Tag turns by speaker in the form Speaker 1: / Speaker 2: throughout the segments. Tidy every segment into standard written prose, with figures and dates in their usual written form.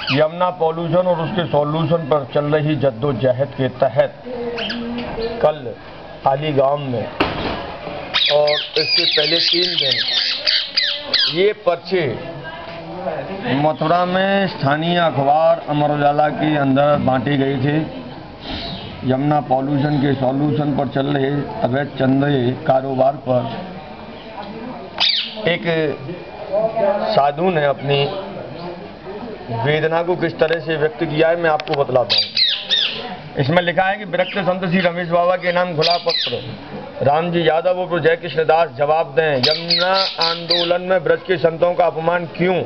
Speaker 1: Yamuna pollution और उसके solution पर चल रही जद्दोजहद के तहत कल हाली गांव में और इससे पहले 3 दिन ये पर्चे मथुरा में स्थानीय अखबार अमर उजाला के अंदर बांटे गए थे। यमुना पॉल्यूशन के सॉल्यूशन पर चल रहे अवैध चंदे कारोबार पर एक साधु ने अपनी वेदना को किस तरह से व्यक्त किया है मैं आपको बतलाता हूँ। इसमें लिखा है कि विरक्त संत श्री रमेश बाबा के नाम खुला पत्र, राम जी यादव और जय कृष्ण दास जवाब दें, यमुना आंदोलन में ब्रज के संतों का अपमान क्यों?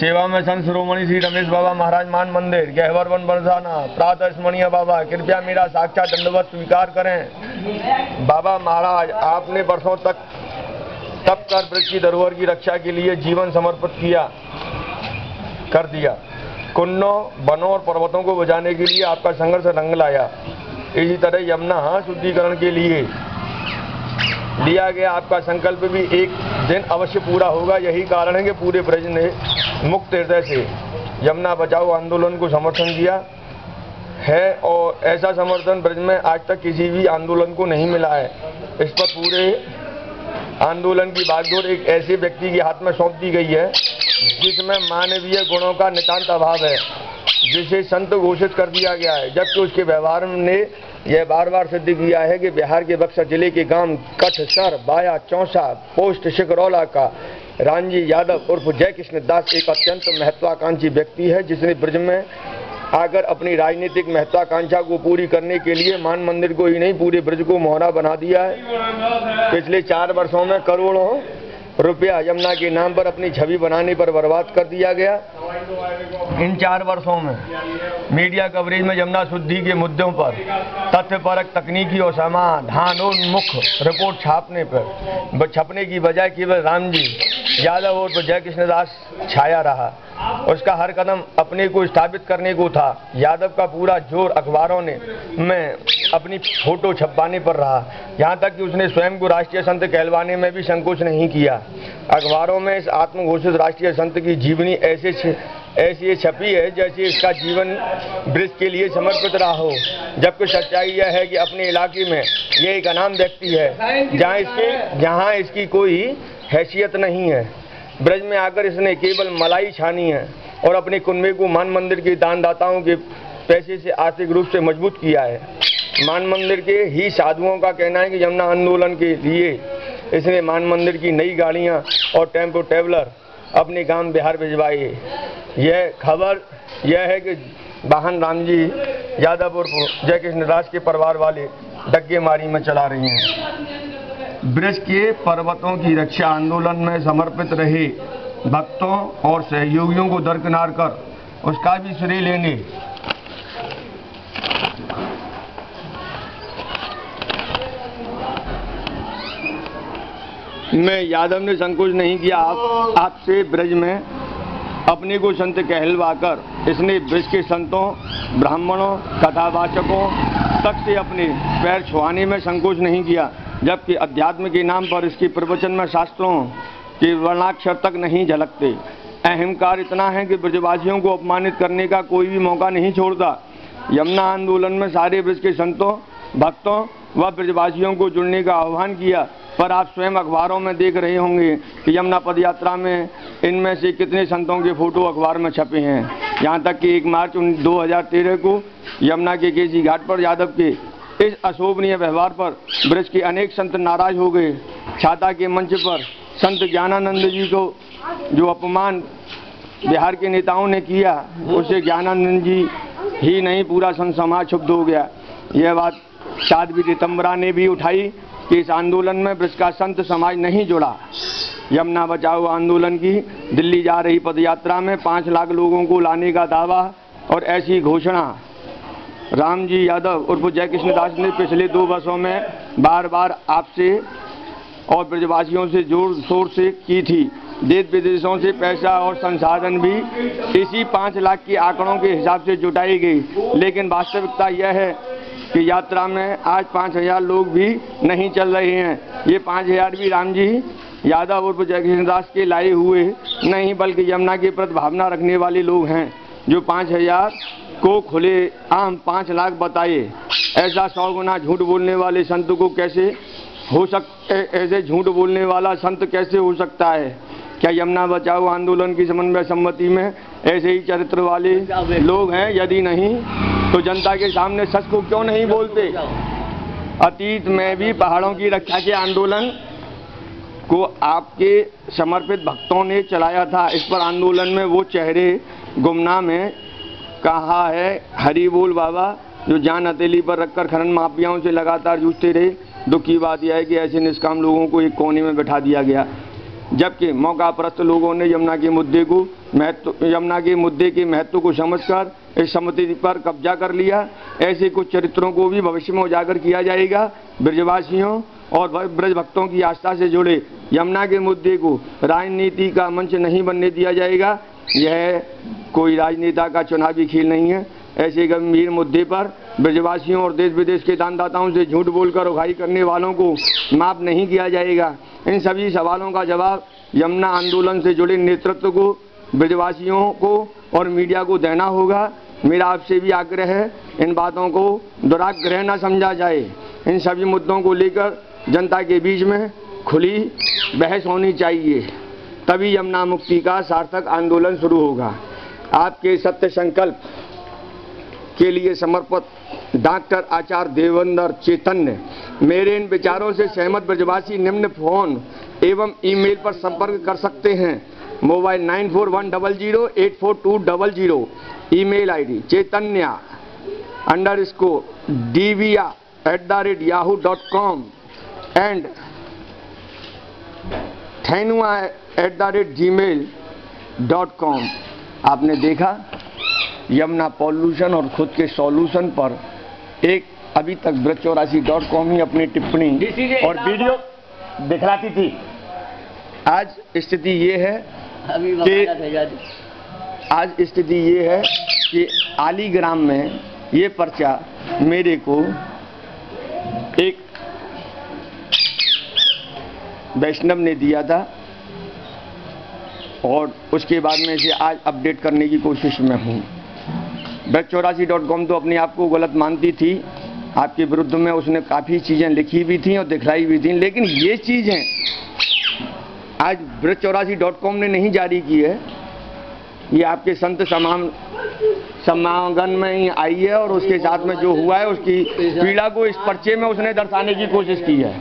Speaker 1: सेवा में संत शिरोमणि श्री रमेश बाबा महाराज मान मंदिर गहवर वन बरसाना प्रातः स्मरणीय बाबा, कृपया मेरा साक्षात दंडवत स्वीकार करें। बाबा महाराज आपने वर्षों तक तप कर ब्रज की धरोहर की रक्षा के लिए जीवन समर्पित कर दिया। कुन्नों, वनों और पर्वतों को बचाने के लिए आपका संघर्ष रंग लाया। इसी तरह यमुना शुद्धिकरण के लिए लिया गया आपका संकल्प भी एक दिन अवश्य पूरा होगा। यही कारण है कि पूरे ब्रज ने मुक्त हृदय से यमुना बचाओ आंदोलन को समर्थन दिया है और ऐसा समर्थन ब्रज में आज तक किसी भी आंदोलन को नहीं मिला है। इस पर पूरे आंदोलन की बागडोर एक ऐसे व्यक्ति के हाथ में सौंप दी गई है जिसमें मानवीय गुणों का नितांत अभाव है, जिसे संत घोषित कर दिया गया है, जबकि उसके व्यवहार ने यह बार बार सिद्ध किया है कि बिहार के बक्सर जिले के गांव कठसर, बाया, चौसा, पोस्ट शिकरौला का रामजी यादव उर्फ जय कृष्ण दास एक अत्यंत महत्वाकांक्षी व्यक्ति है, जिसने ब्रज में आकर अपनी राजनीतिक महत्वाकांक्षा को पूरी करने के लिए मान मंदिर को ही नहीं पूरे ब्रज को मोहरा बना दिया है। पिछले 4 वर्षों में करोड़ों रुपया यमुना के नाम पर अपनी छवि बनाने पर बर्बाद कर दिया गया। इन 4 वर्षों में मीडिया कवरेज में यमुना शुद्धि के मुद्दों पर तथ्यपरक, तकनीकी और समाधानोन्मुख रिपोर्ट छपने की बजाय केवल रामजी यादव और जय कृष्ण दास छाया रहा। उसका हर कदम अपने को स्थापित करने को था। यादव का पूरा जोर अखबारों में अपनी फोटो छपवाने पर रहा, यहाँ तक कि उसने स्वयं को राष्ट्रीय संत कहलवाने में भी संकोच नहीं किया। अखबारों में इस आत्मघोषित राष्ट्रीय संत की जीवनी ऐसी छपी है जैसे इसका जीवन ब्रज के लिए समर्पित रहा हो, जबकि सच्चाई यह है कि अपने इलाके में ये एक अनाम व्यक्ति है जहाँ इसकी कोई हैसियत नहीं है। ब्रज में आकर इसने केवल मलाई छानी है और अपने कुनबे को मान मंदिर के दानदाताओं के पैसे से आर्थिक रूप से मजबूत किया है। मान मंदिर के ही साधुओं का कहना है कि यमुना आंदोलन के लिए इसने मान मंदिर की नई गाड़ियां और टेम्पो ट्रेवलर अपने गांव बिहार भिजवाए। यह खबर यह है कि वाहन रामजी यादव और जय कृष्ण दास के परिवार वाले डग्गेमारी में चला रहे हैं। ब्रज के पर्वतों की रक्षा आंदोलन में समर्पित रहे भक्तों और सहयोगियों को दरकिनार कर उसका भी श्रेय लेने में यादव ने संकोच नहीं किया। आपसे ब्रज में अपने को संत कहलवाकर इसने ब्रज के संतों, ब्राह्मणों, कथावाचकों तक से अपने पैर छुआने में संकोच नहीं किया, जबकि अध्यात्म के नाम पर इसके प्रवचन में शास्त्रों के वर्णाक्षर तक नहीं झलकते। अहंकार इतना है कि ब्रजवासियों को अपमानित करने का कोई भी मौका नहीं छोड़ता। यमुना आंदोलन में सारे ब्रज के संतों, भक्तों व ब्रजवासियों को जुड़ने का आह्वान किया, पर आप स्वयं अखबारों में देख रहे होंगे कि यमुना पदयात्रा में इनमें से कितने संतों के फोटो अखबार में छपे हैं। यहाँ तक कि 1 मार्च 2013 को यमुना के केसी घाट पर यादव के इस अशोभनीय व्यवहार पर ब्रज के अनेक संत नाराज हो गए। छाता के मंच पर संत ज्ञानानंद जी को जो अपमान बिहार के नेताओं ने किया, उसे ज्ञानानंद जी ही नहीं पूरा संत समाज क्षुब्ध हो गया। यह बात साध्वी रितंबरा ने भी उठाई कि इस आंदोलन में ब्रज का संत समाज नहीं जुड़ा। यमुना बचाओ आंदोलन की दिल्ली जा रही पदयात्रा में 5 लाख लोगों को लाने का दावा और ऐसी घोषणा रामजी यादव उर्फ जय कृष्ण दास ने पिछले 2 वर्षों में बार बार आपसे और ब्रजवासियों से जोर शोर से की थी। देश विदेशों से पैसा और संसाधन भी इसी 5 लाख के आंकड़ों के हिसाब से जुटाई गई, लेकिन वास्तविकता यह है कि यात्रा में आज 5000 लोग भी नहीं चल रहे हैं। ये 5000 भी रामजी यादव उर्फ जय कृष्ण दास के लाए हुए नहीं, बल्कि यमुना के प्रति भावना रखने वाले लोग हैं। जो 5,000 को खुले आम 5 लाख बताए, ऐसा 100 गुना झूठ बोलने वाले संत को कैसे हो ऐसे झूठ बोलने वाला संत कैसे हो सकता है? क्या यमुना बचाओ आंदोलन की समन्वय समिति में ऐसे ही चरित्र वाले लोग हैं? यदि नहीं तो जनता के सामने सच को क्यों नहीं बोलते? अतीत में भी पहाड़ों की रक्षा के आंदोलन को आपके समर्पित भक्तों ने चलाया था। इस पर आंदोलन में वो चेहरे गुमनाम हैं। कहा है हरि बोल बाबा, जो जान हथेली पर रखकर खनन माफियाओं से लगातार जूझते रहे। दुख की बात यह है कि ऐसे निष्काम लोगों को एक कोने में बैठा दिया गया, जबकि मौकापरस्त लोगों ने यमुना के मुद्दे के महत्व को समझकर इस समिति पर कब्जा कर लिया। ऐसे कुछ चरित्रों को भी भविष्य में उजागर किया जाएगा। ब्रजवासियों और ब्रज भक्तों की आस्था से जुड़े यमुना के मुद्दे को राजनीति का मंच नहीं बनने दिया जाएगा। यह कोई राजनेता का चुनावी खेल नहीं है। ऐसे गंभीर मुद्दे पर ब्रजवासियों और देश विदेश के दानदाताओं से झूठ बोलकर उगाही करने वालों को माफ नहीं किया जाएगा। इन सभी सवालों का जवाब यमुना आंदोलन से जुड़े नेतृत्व को, ब्रजवासियों को और मीडिया को देना होगा। मेरा आपसे भी आग्रह है, इन बातों को दुराग्रह न समझा जाए। इन सभी मुद्दों को लेकर जनता के बीच में खुली बहस होनी चाहिए, तभी यमुना मुक्ति का सार्थक आंदोलन शुरू होगा। आपके सत्य संकल्प के लिए समर्पित डॉक्टर आचार्य देवेंद्र चैतन्य। मेरे इन विचारों से सहमत ब्रजवासी निम्न फोन एवं ईमेल पर संपर्क कर सकते हैं। Mobile 9410084200, email ID chaitanya_divya@yahoo.com and thenua@gmail.com। आपने देखा यमुना पॉल्यूशन और खुद के सॉल्यूशन पर एक अभी तक braj84.com ही अपनी टिप्पणी और वीडियो दिखलाती थी। आज स्थिति ये है कि आलीग्राम में ये पर्चा मेरे को एक वैष्णव ने दिया था और उसके बाद में इसे आज अपडेट करने की कोशिश में हूँ। braj84.com तो अपने आप को गलत मानती थी, आपके विरुद्ध में उसने काफ़ी चीज़ें लिखी भी थी और दिखलाई भी थी, लेकिन ये चीज़ें आज braj84.com ने नहीं जारी की है। ये आपके संत समागम में ही आई है और उसके साथ में जो हुआ है उसकी पीड़ा को इस पर्चे में उसने दर्शाने की कोशिश की है।